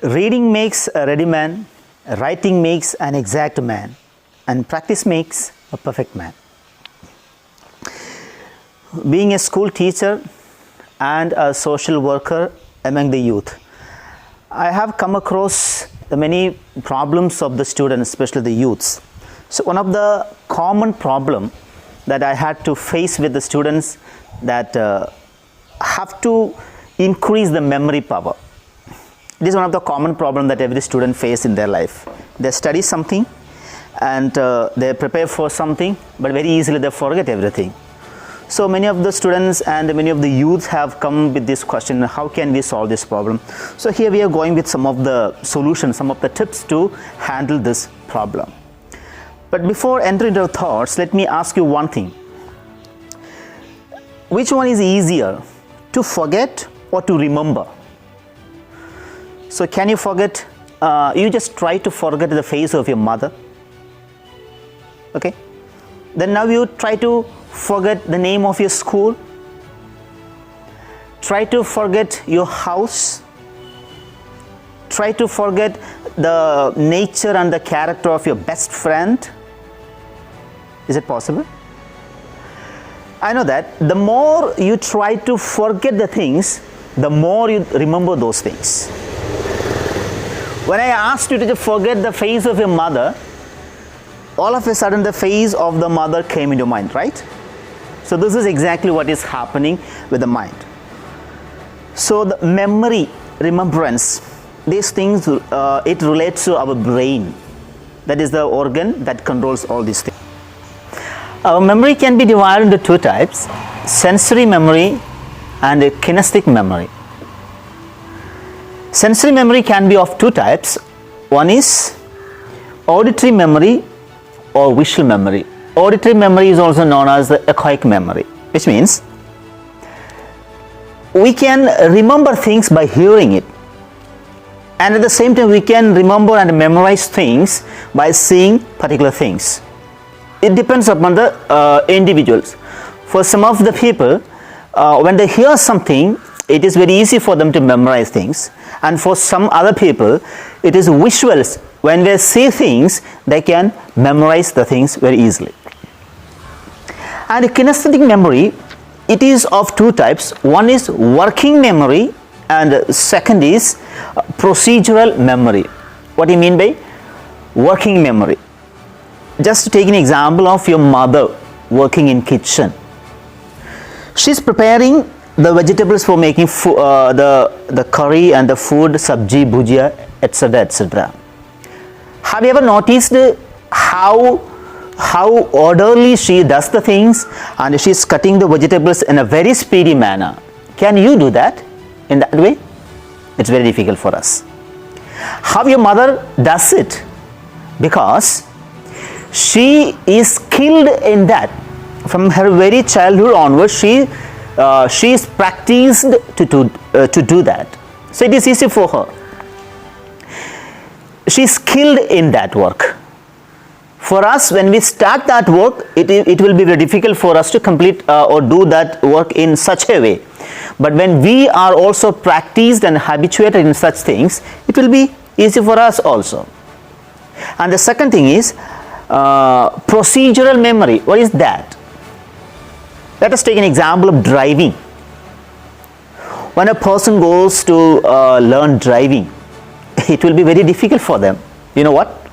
Reading makes a ready man, writing makes an exact man, and practice makes a perfect man. Being a school teacher and a social worker among the youth, I have come across the many problems of the students, especially the youths. So one of the common problem that I had to face with the students that have to increase the memory power. It is one of the common problem that every student face in their life. They study something and they prepare for something, but very easily they forget everything. So many of the students and many of the youth have come with this question, how can we solve this problem? So here we are going with some of the solutions, some of the tips to handle this problem. But before entering into thoughts, let me ask you one thing. Which one is easier, to forget or to remember? So can you forget, you just try to forget the face of your mother, okay? Then now you try to forget the name of your school, try to forget your house, try to forget the nature and the character of your best friend. Is it possible? I know that the more you try to forget the things, the more you remember those things. When I asked you to forget the face of your mother, all of a sudden the face of the mother came into mind, right? So this is exactly what is happening with the mind. So the memory, remembrance, these things, it relates to our brain. That is the organ that controls all these things. Our memory can be divided into two types, sensory memory and a kinesthetic memory. Sensory memory can be of two types. One is auditory memory or visual memory. Auditory memory is also known as the echoic memory, which means we can remember things by hearing it, and at the same time we can remember and memorize things by seeing particular things. It depends upon the individuals. For some of the people, when they hear something, it is very easy for them to memorize things, and for some other people it is visuals. When they see things, they can memorize the things very easily. And kinesthetic memory, it is of two types. One is working memory and second is procedural memory. What do you mean by working memory? Just to take an example of your mother working in kitchen. She's preparing the vegetables for making the curry and the food, sabji, bhujia, etc., etc. Have you ever noticed how orderly she does the things, and she's cutting the vegetables in a very speedy manner? Can you do that in that way? It's very difficult for us. How your mother does it? Because she is skilled in that. From her very childhood onwards, she is practiced to do that. So it is easy for her. She is skilled in that work. For us, when we start that work, it will be very difficult for us to complete or do that work in such a way. But when we are also practiced and habituated in such things, it will be easy for us also. And the second thing is procedural memory. What is that? Let us take an example of driving. When a person goes to learn driving, it will be very difficult for them. You know what?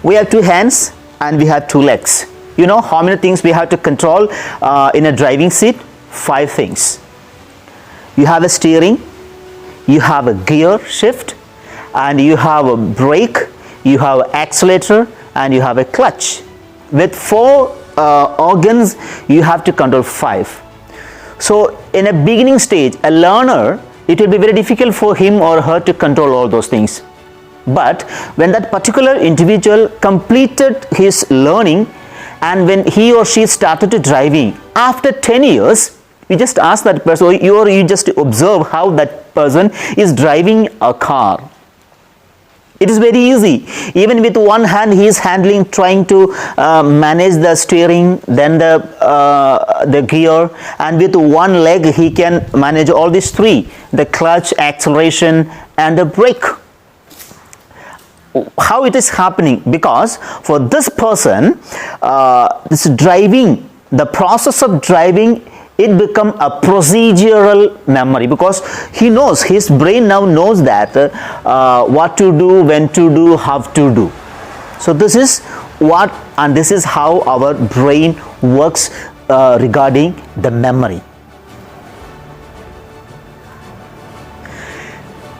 We have two hands and we have two legs. You know how many things we have to control in a driving seat? 5 things. You have a steering, you have a gear shift, and you have a brake, you have an accelerator, and you have a clutch. With 4 organs, you have to control 5. So in a beginning stage, a learner, it will be very difficult for him or her to control all those things. But when that particular individual completed his learning, and when he or she started to driving, after 10 years, you just ask that person, or you just observe how that person is driving a car. It is very easy. Even with one hand he is handling, trying to manage the steering, then the gear, and with one leg he can manage all these 3, the clutch, acceleration and the brake. how it is happening, because for this person, this driving, the process of driving, it become a procedural memory, because he knows, his brain now knows that what to do, when to do, how to do. So this is what, and this is how our brain works regarding the memory.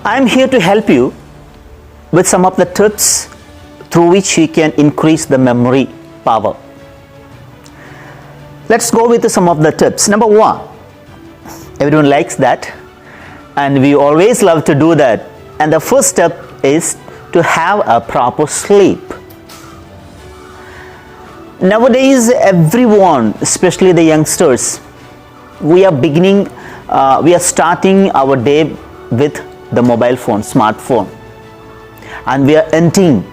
I am here to help you with some of the tips through which you can increase the memory power. Let's go with some of the tips. Number one, everyone likes that, and we always love to do that. And the first step is to have a proper sleep. Nowadays, everyone, especially the youngsters, we are starting our day with the mobile phone, smartphone, and we are ending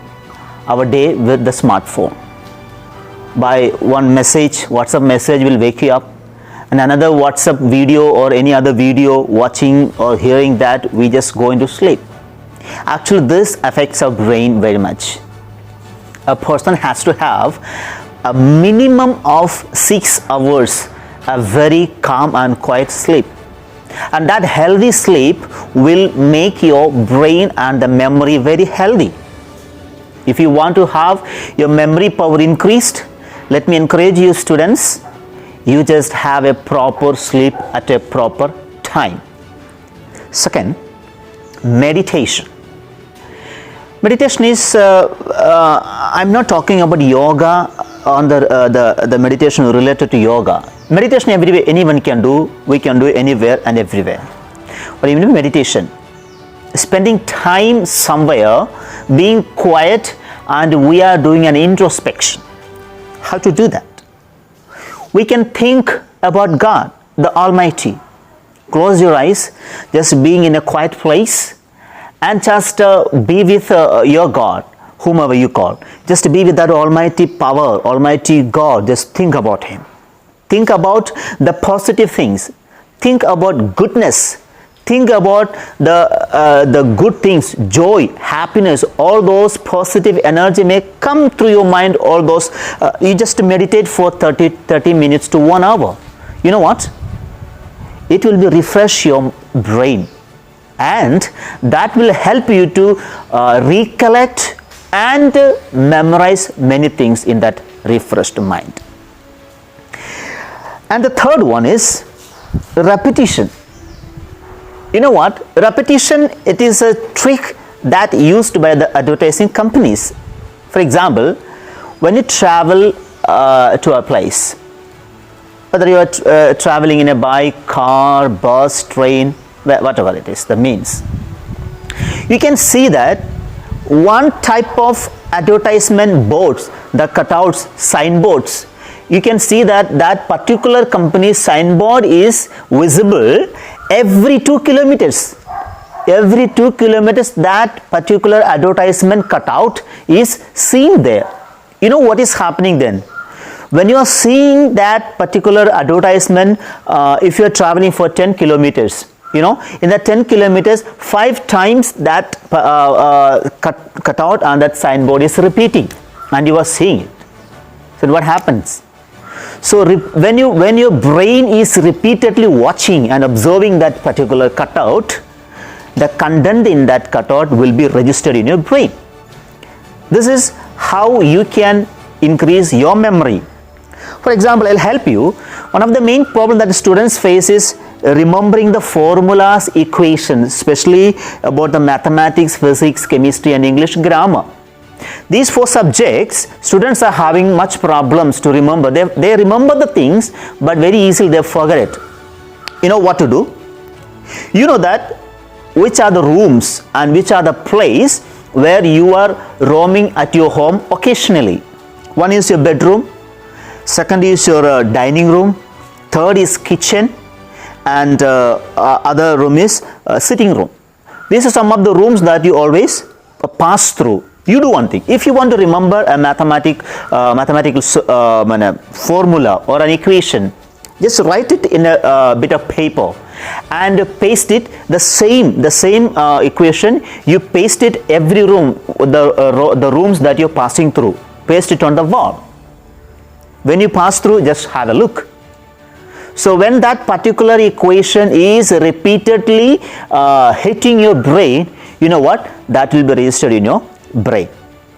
our day with the smartphone. By one message, WhatsApp message will wake you up, and another WhatsApp video or any other video watching or hearing that, we just go into sleep. Actually, this affects our brain very much. A person has to have a minimum of 6 hours, a very calm and quiet sleep. And that healthy sleep will make your brain and the memory very healthy. If you want to have your memory power increased, let me encourage you students, you just have a proper sleep at a proper time. Second, meditation. Meditation is, I'm not talking about yoga on the meditation related to yoga. Meditation everywhere, anyone can do, we can do anywhere and everywhere. But even meditation, spending time somewhere, being quiet, and we are doing an introspection. How to do that? We can think about God, the Almighty. Close your eyes, just being in a quiet place, and just be with your God, whomever you call. Just be with that Almighty power, Almighty God. Just think about Him. Think about the positive things. Think about goodness. Think about the good things, joy, happiness, all those positive energy may come through your mind, all those. You just meditate for 30 minutes to 1 hour. You know what? It will be refresh your brain, and that will help you to recollect and memorize many things in that refreshed mind. And the third one is repetition. You know what? Repetition, it is a trick that used by the advertising companies. For example, when you travel to a place, whether you are traveling in a bike, car, bus, train, whatever it is, the means, you can see that one type of advertisement boards, the cutouts, signboards, you can see that that particular company's signboard is visible every 2 kilometers. Every 2 kilometers, that particular advertisement cutout is seen there. You know what is happening then? When you are seeing that particular advertisement, if you are traveling for 10 kilometers, you know, in that 10 kilometers, 5 times that cutout on that signboard is repeating, and you are seeing it. So what happens? So when your brain is repeatedly watching and observing that particular cutout, the content in that cutout will be registered in your brain. This is how you can increase your memory. For example, I'll help you. One of the main problems that students face is remembering the formulas, equations, especially about the mathematics, physics, chemistry, and English grammar. These 4 subjects, students are having much problems to remember. They remember the things, but very easily they forget it. You know what to do? You know that which are the rooms and which are the place where you are roaming at your home occasionally. One is your bedroom, second is your dining room, third is kitchen, and other room is sitting room. These are some of the rooms that you always pass through. You do one thing. If you want to remember a mathematical formula or an equation, just write it in a bit of paper and paste it the same equation. You paste it every room, the rooms that you're passing through. Paste it on the wall. When you pass through, just have a look. So when that particular equation is repeatedly hitting your brain, you know what? That will be registered in your brain.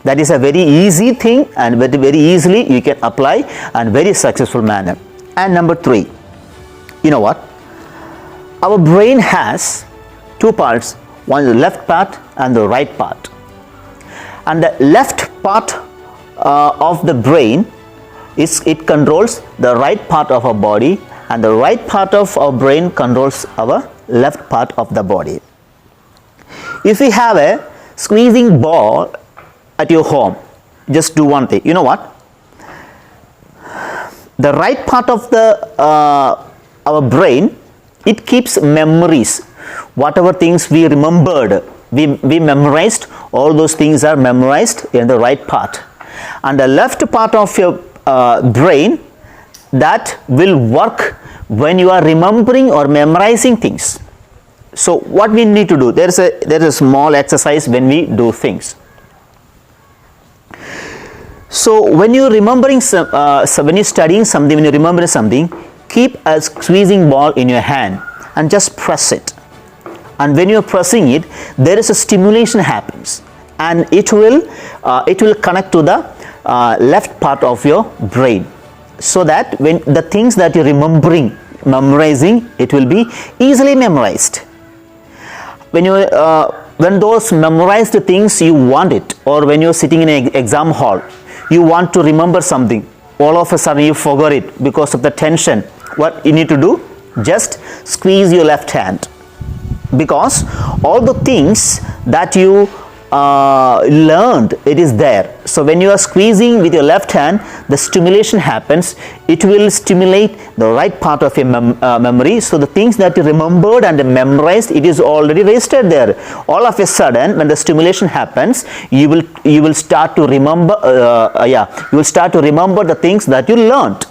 That is a very easy thing, and very easily you can apply and very successful manner. And number 3, you know what? Our brain has 2 parts. One is the left part and the right part. And the left part of the brain it controls the right part of our body, and the right part of our brain controls our left part of the body. If you have a squeezing ball at your home, just do one thing. You know what? The right part of our brain, it keeps memories. Whatever things we remembered, we memorized, all those things are memorized in the right part. And the left part of your brain, that will work when you are remembering or memorizing things. So what we need to do, there is a small exercise when we do things. So when you're remembering when you're studying something, when you remember something, keep a squeezing ball in your hand and just press it. And when you're pressing it, there is a stimulation happens, and it will connect to the left part of your brain, so that when the things that you're memorizing, it will be easily memorized. When those memorized things you want it, or when you're sitting in an exam hall, you want to remember something, all of a sudden you forgot it because of the tension. What you need to do? Just squeeze your left hand, because all the things that you learned, it is there. So when you are squeezing with your left hand, the stimulation happens. It will stimulate the right part of your memory. So the things that you remembered and memorized, it is already registered there. All of a sudden, when the stimulation happens, you will start to remember. You will start to remember the things that you learned.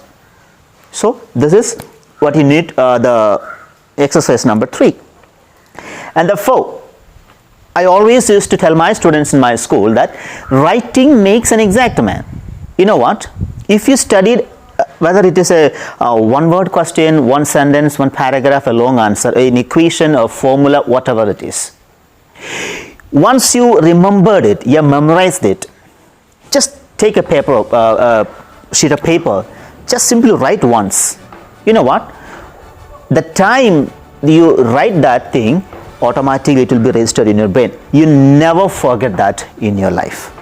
So this is what you need. The exercise number 3, and the 4. I always used to tell my students in my school that writing makes an exact man. You know what? If you studied, whether it is a one-word question, one sentence, one paragraph, a long answer, an equation, a formula, whatever it is, once you remembered it, you memorized it, just take a sheet of paper, just simply write once. You know what? The time you write that thing, automatically it will be registered in your brain. You never forget that in your life.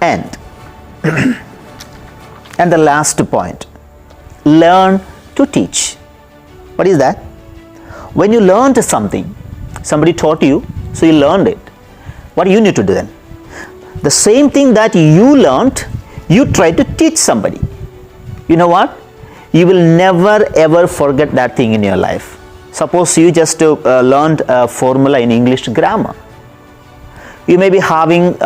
And the last point, learn to teach. What is that? When you learned something, somebody taught you, so you learned it. What do you need to do then? The same thing that you learned, you try to teach somebody. You know what? You will never ever forget that thing in your life. Suppose you just learned a formula in English grammar. You may be having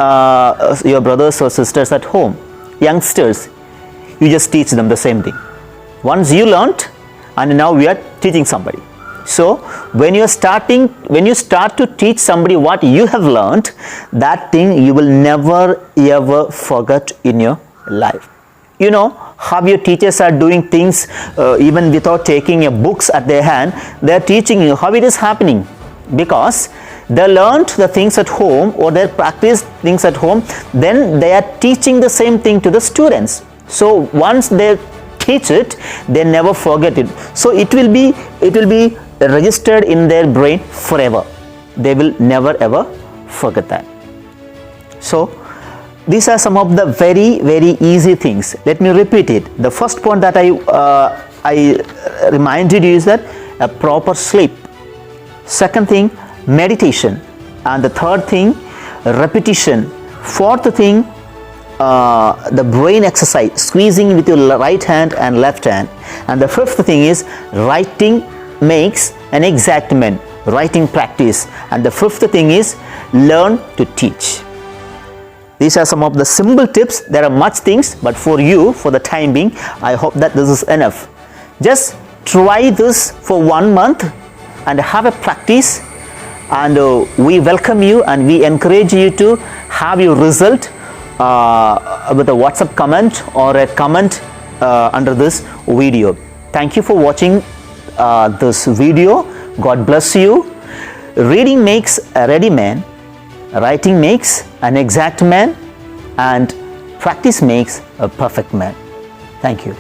your brothers or sisters at home, youngsters. You just teach them the same thing. Once you learned, and now we are teaching somebody. So when you start to teach somebody what you have learned, that thing you will never ever forget in your life. You know how your teachers are doing things even without taking a books at their hand. They are teaching you how it is happening, because they learned the things at home, or they practiced things at home, then they are teaching the same thing to the students. So once they teach it, they never forget it. So it will be registered in their brain forever. They will never ever forget that. So these are some of the very, very easy things. Let me repeat it. The first point that I reminded you is that a proper sleep. Second thing, meditation. And the third thing, repetition. Fourth thing, the brain exercise, squeezing with your right hand and left hand. And the fifth thing is writing makes an exact man. Writing practice. And the fifth thing is learn to teach. These are some of the simple tips. There are much things, but for you, for the time being, I hope that this is enough. Just try this for 1 month and have a practice, and we welcome you and we encourage you to have your result with a WhatsApp comment or a comment under this video. Thank you for watching this video. God bless you. Reading makes a ready man, writing makes an exact man, and practice makes a perfect man. Thank you.